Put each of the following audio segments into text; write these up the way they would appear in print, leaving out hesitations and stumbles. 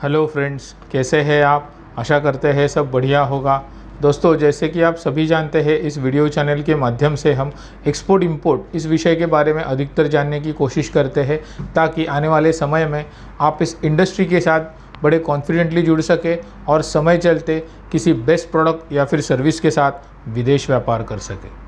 Hello friends, कैसे हैं आप। आशा करते हैं सब बढ़िया होगा। दोस्तों, जैसे कि आप सभी जानते हैं, इस वीडियो चैनल के माध्यम से हम एक्सपोर्ट इंपोर्ट इस विषय के बारे में अधिकतर जानने की कोशिश करते हैं, ताकि आने वाले समय में आप इस इंडस्ट्री के साथ बड़े कॉन्फिडेंटली जुड़ सके और समय चलते किसी बेस्ट प्रोडक्ट या फिर सर्विस के साथ विदेश व्यापार कर सके।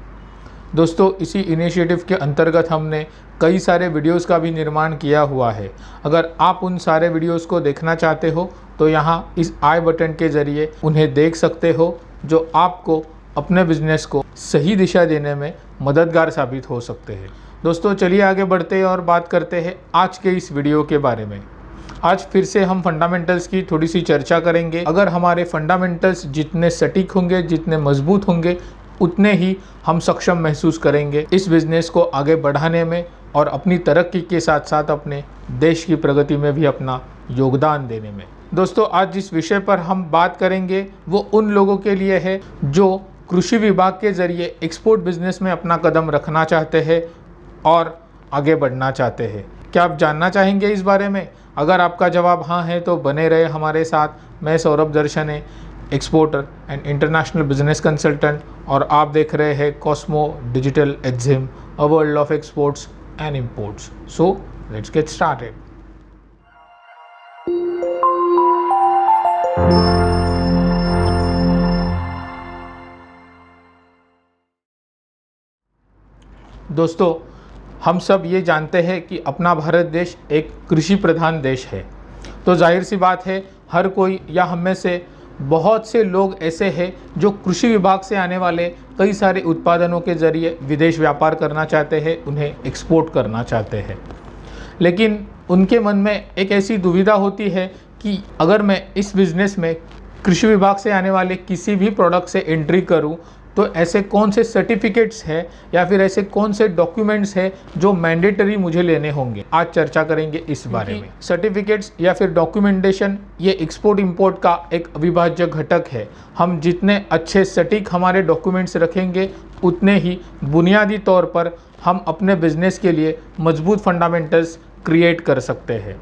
दोस्तों, इसी इनिशिएटिव के अंतर्गत हमने कई सारे वीडियोस का भी निर्माण किया हुआ है। अगर आप उन सारे वीडियोस को देखना चाहते हो तो यहाँ इस आई बटन के ज़रिए उन्हें देख सकते हो, जो आपको अपने बिजनेस को सही दिशा देने में मददगार साबित हो सकते हैं। दोस्तों, चलिए आगे बढ़ते हैं और बात करते हैं आज के इस वीडियो के बारे में। आज फिर से हम फंडामेंटल्स की थोड़ी सी चर्चा करेंगे। अगर हमारे फंडामेंटल्स जितने सटीक होंगे, जितने मजबूत होंगे, उतने ही हम सक्षम महसूस करेंगे इस बिज़नेस को आगे बढ़ाने में और अपनी तरक्की के साथ साथ अपने देश की प्रगति में भी अपना योगदान देने में। दोस्तों, आज जिस विषय पर हम बात करेंगे वो उन लोगों के लिए है जो कृषि विभाग के ज़रिए एक्सपोर्ट बिजनेस में अपना कदम रखना चाहते हैं और आगे बढ़ना चाहते हैं। क्या आप जानना चाहेंगे इस बारे में? अगर आपका जवाब हाँ है तो बने रहे हमारे साथ। मैं Saurabh Darshane, exporter and international business consultant, और आप देख रहे हैं Cosmo Digital Exim, a world of exports and imports. So let's get started. दोस्तों, हम सब ये जानते हैं कि अपना भारत देश एक कृषि प्रधान देश है। तो जाहिर सी बात है, हर कोई या हम में से बहुत से लोग ऐसे हैं जो कृषि विभाग से आने वाले कई सारे उत्पादनों के ज़रिए विदेश व्यापार करना चाहते हैं, उन्हें एक्सपोर्ट करना चाहते हैं। लेकिन उनके मन में एक ऐसी दुविधा होती है कि अगर मैं इस बिज़नेस में कृषि विभाग से आने वाले किसी भी प्रोडक्ट से एंट्री करूं, तो ऐसे कौन से सर्टिफिकेट्स हैं या फिर ऐसे कौन से डॉक्यूमेंट्स हैं जो मैंडेटरी मुझे लेने होंगे। आज चर्चा करेंगे इस बारे में। सर्टिफिकेट्स या फिर डॉक्यूमेंटेशन ये एक्सपोर्ट इंपोर्ट का एक अविभाज्य घटक है। हम जितने अच्छे सटीक हमारे डॉक्यूमेंट्स रखेंगे, उतने ही बुनियादी तौर पर हम अपने बिजनेस के लिए मजबूत फंडामेंटल्स क्रिएट कर सकते हैं।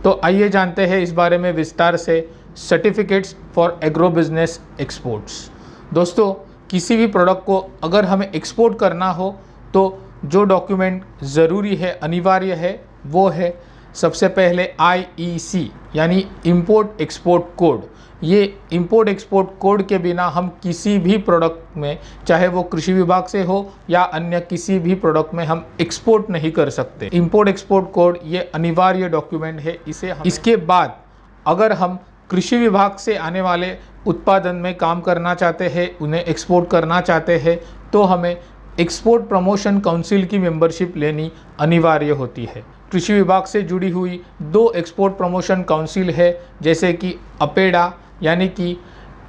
तो आइए जानते हैं इस बारे में विस्तार से certificates for agro business exports. दोस्तों, किसी भी प्रोडक्ट को अगर हमें एक्सपोर्ट करना हो तो जो डॉक्यूमेंट ज़रूरी है, अनिवार्य है, वो है सबसे पहले IEC यानी इंपोर्ट एक्सपोर्ट कोड। ये इंपोर्ट एक्सपोर्ट कोड के बिना हम किसी भी प्रोडक्ट में, चाहे वो कृषि विभाग से हो या अन्य किसी भी प्रोडक्ट में, हम एक्सपोर्ट नहीं कर सकते। इंपोर्ट एक्सपोर्ट कोड ये अनिवार्य डॉक्यूमेंट है। इसके बाद अगर हम कृषि विभाग से आने वाले उत्पादन में काम करना चाहते हैं, उन्हें एक्सपोर्ट करना चाहते हैं, तो हमें एक्सपोर्ट प्रमोशन काउंसिल की मेंबरशिप लेनी अनिवार्य होती है। कृषि विभाग से जुड़ी हुई 2 एक्सपोर्ट प्रमोशन काउंसिल है, जैसे कि अपेडा यानी कि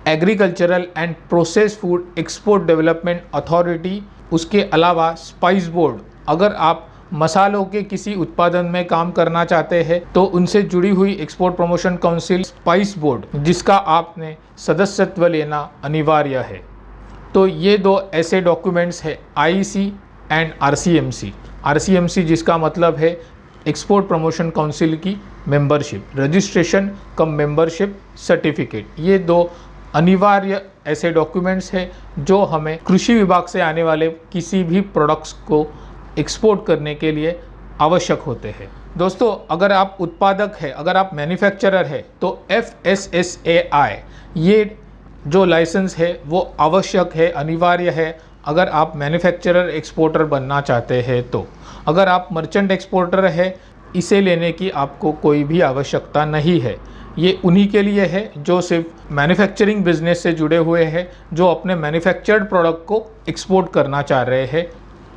agricultural and process food export development authority. उसके अलावा स्पाइस बोर्ड, अगर आप मसालों के किसी उत्पादन में काम करना चाहते हैं तो उनसे जुड़ी हुई export promotion council spice board, जिसका आपने सदस्यत्व लेना अनिवार्य है। तो ये 2 ऐसे डॉक्यूमेंट्स हैं, IEC एंड RCMC। RCMC जिसका मतलब है एक्सपोर्ट प्रमोशन काउंसिल की मेंबरशिप, रजिस्ट्रेशन कम मेंबरशिप सर्टिफिकेट। ये 2 अनिवार्य ऐसे डॉक्यूमेंट्स हैं जो हमें कृषि विभाग से आने वाले किसी भी प्रोडक्ट्स को एक्सपोर्ट करने के लिए आवश्यक होते हैं। दोस्तों, अगर आप उत्पादक है, अगर आप मैन्युफैक्चरर है, तो FSSAI ये जो लाइसेंस है वो आवश्यक है, अनिवार्य है अगर आप मैन्युफैक्चरर एक्सपोर्टर बनना चाहते हैं। तो अगर आप मर्चेंट एक्सपोर्टर है, इसे लेने की आपको कोई भी आवश्यकता नहीं है। ये उन्हीं के लिए है जो सिर्फ मैन्युफैक्चरिंग बिजनेस से जुड़े हुए हैं, जो अपने मैन्युफैक्चर्ड प्रोडक्ट को एक्सपोर्ट करना चाह रहे हैं,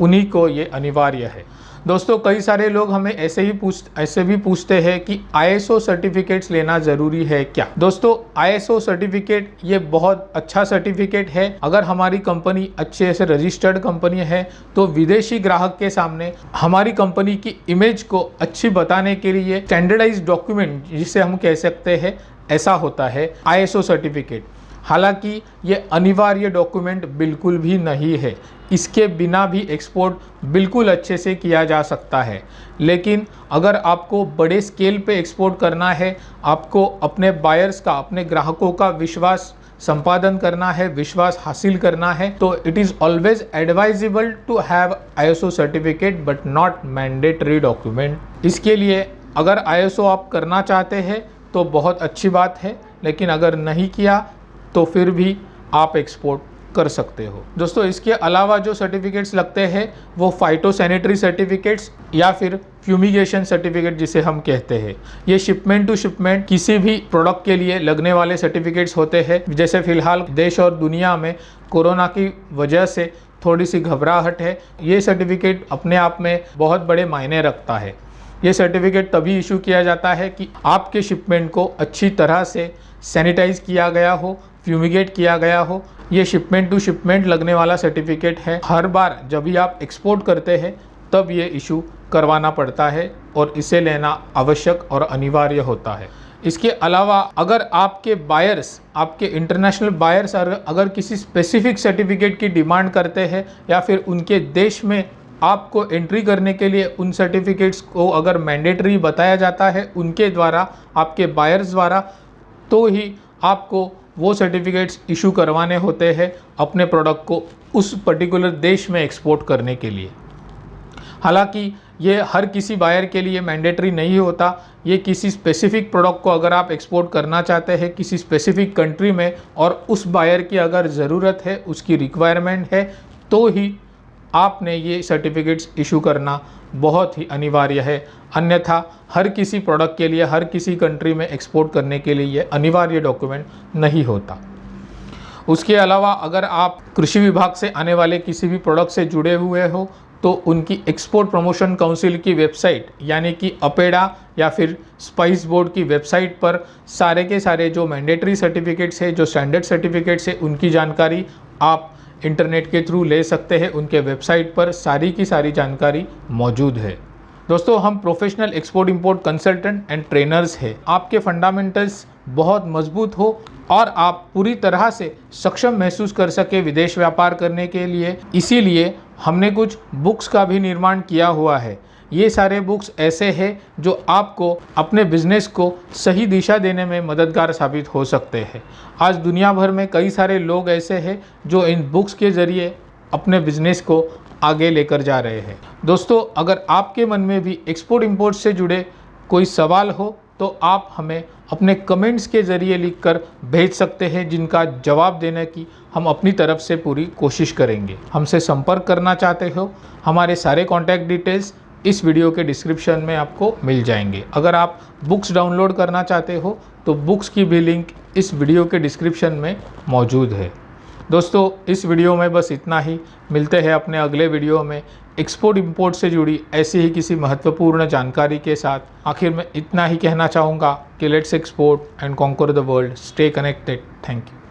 उन्हीं को ये अनिवार्य है। दोस्तों, कई सारे लोग हमें ऐसे भी पूछते हैं कि ISO सर्टिफिकेट्स लेना ज़रूरी है क्या। दोस्तों, ISO सर्टिफिकेट ये बहुत अच्छा सर्टिफिकेट है। अगर हमारी कंपनी अच्छे से रजिस्टर्ड कंपनी है तो विदेशी ग्राहक के सामने हमारी कंपनी की इमेज को अच्छी बताने के लिए स्टैंडर्डाइज्ड डॉक्यूमेंट, जिसे हम कह सकते हैं, ऐसा होता है ISO सर्टिफिकेट। हालांकि ये अनिवार्य डॉक्यूमेंट बिल्कुल भी नहीं है, इसके बिना भी एक्सपोर्ट बिल्कुल अच्छे से किया जा सकता है। लेकिन अगर आपको बड़े स्केल पे एक्सपोर्ट करना है, आपको अपने बायर्स का, अपने ग्राहकों का विश्वास संपादन करना है, विश्वास हासिल करना है, तो it is always advisable to have ISO certificate but not mandatory document. इसके लिए अगर ISO आप करना चाहते हैं तो बहुत अच्छी बात है, लेकिन अगर नहीं किया तो फिर भी आप एक्सपोर्ट कर सकते हो। दोस्तों, इसके अलावा जो सर्टिफिकेट्स लगते हैं वो फाइटोसैनिटरी सर्टिफिकेट्स या फिर फ्यूमिगेशन सर्टिफिकेट जिसे हम कहते हैं, ये शिपमेंट टू शिपमेंट किसी भी प्रोडक्ट के लिए लगने वाले सर्टिफिकेट्स होते हैं। जैसे फिलहाल देश और दुनिया में कोरोना की वजह से थोड़ी सी घबराहट है, ये सर्टिफिकेट अपने आप में बहुत बड़े मायने रखता है। ये सर्टिफिकेट तभी इशू किया जाता है कि आपके शिपमेंट को अच्छी तरह से सैनिटाइज किया गया हो, फ्यूमिगेट किया गया हो। ये शिपमेंट टू शिपमेंट लगने वाला सर्टिफिकेट है। हर बार जब भी आप एक्सपोर्ट करते हैं तब ये इशू करवाना पड़ता है और इसे लेना आवश्यक और अनिवार्य होता है। इसके अलावा अगर आपके बायर्स, आपके इंटरनेशनल बायर्स अगर किसी स्पेसिफिक सर्टिफिकेट की डिमांड करते हैं या फिर उनके देश में आपको एंट्री करने के लिए उन सर्टिफिकेट्स को अगर मैंडेटरी बताया जाता है उनके द्वारा, आपके बायर्स द्वारा, तो ही आपको वो सर्टिफिकेट्स इशू करवाने होते हैं अपने प्रोडक्ट को उस पर्टिकुलर देश में एक्सपोर्ट करने के लिए। हालांकि ये हर किसी बायर के लिए मैंडेटरी नहीं होता। ये किसी स्पेसिफिक प्रोडक्ट को अगर आप एक्सपोर्ट करना चाहते हैं किसी स्पेसिफिक कंट्री में और उस बायर की अगर ज़रूरत है, उसकी रिक्वायरमेंट है, तो ही आपने ये सर्टिफिकेट्स इशू करना बहुत ही अनिवार्य है। अन्यथा हर किसी प्रोडक्ट के लिए, हर किसी कंट्री में एक्सपोर्ट करने के लिए ये अनिवार्य डॉक्यूमेंट नहीं होता। उसके अलावा अगर आप कृषि विभाग से आने वाले किसी भी प्रोडक्ट से जुड़े हुए हो तो उनकी एक्सपोर्ट प्रमोशन काउंसिल की वेबसाइट यानी कि अपेडा या फिर स्पाइस बोर्ड की वेबसाइट पर सारे के सारे जो मैंडेटरी सर्टिफिकेट्स है, जो स्टैंडर्ड सर्टिफिकेट्स है, उनकी जानकारी आप इंटरनेट के थ्रू ले सकते हैं। उनके वेबसाइट पर सारी की सारी जानकारी मौजूद है। दोस्तों, हम professional export import consultant and trainers हैं। आपके फंडामेंटल्स बहुत मजबूत हो और आप पूरी तरह से सक्षम महसूस कर सके विदेश व्यापार करने के लिए, इसीलिए हमने कुछ बुक्स का भी निर्माण किया हुआ है। ये सारे बुक्स ऐसे हैं जो आपको अपने बिजनेस को सही दिशा देने में मददगार साबित हो सकते हैं। आज दुनिया भर में कई सारे लोग ऐसे हैं जो इन बुक्स के ज़रिए अपने बिजनेस को आगे लेकर जा रहे हैं। दोस्तों, अगर आपके मन में भी एक्सपोर्ट इंपोर्ट से जुड़े कोई सवाल हो तो आप हमें अपने कमेंट्स के ज़रिए लिखकर भेज सकते हैं, जिनका जवाब देने की हम अपनी तरफ से पूरी कोशिश करेंगे। हमसे संपर्क करना चाहते हो, हमारे सारे कॉन्टैक्ट डिटेल्स इस वीडियो के डिस्क्रिप्शन में आपको मिल जाएंगे। अगर आप बुक्स डाउनलोड करना चाहते हो तो बुक्स की भी लिंक इस वीडियो के डिस्क्रिप्शन में मौजूद है। दोस्तों, इस वीडियो में बस इतना ही। मिलते हैं अपने अगले वीडियो में एक्सपोर्ट इंपोर्ट से जुड़ी ऐसी ही किसी महत्वपूर्ण जानकारी के साथ। आखिर में इतना ही कहना चाहूँगा कि let's export and conquer the world. Stay connected. Thank you.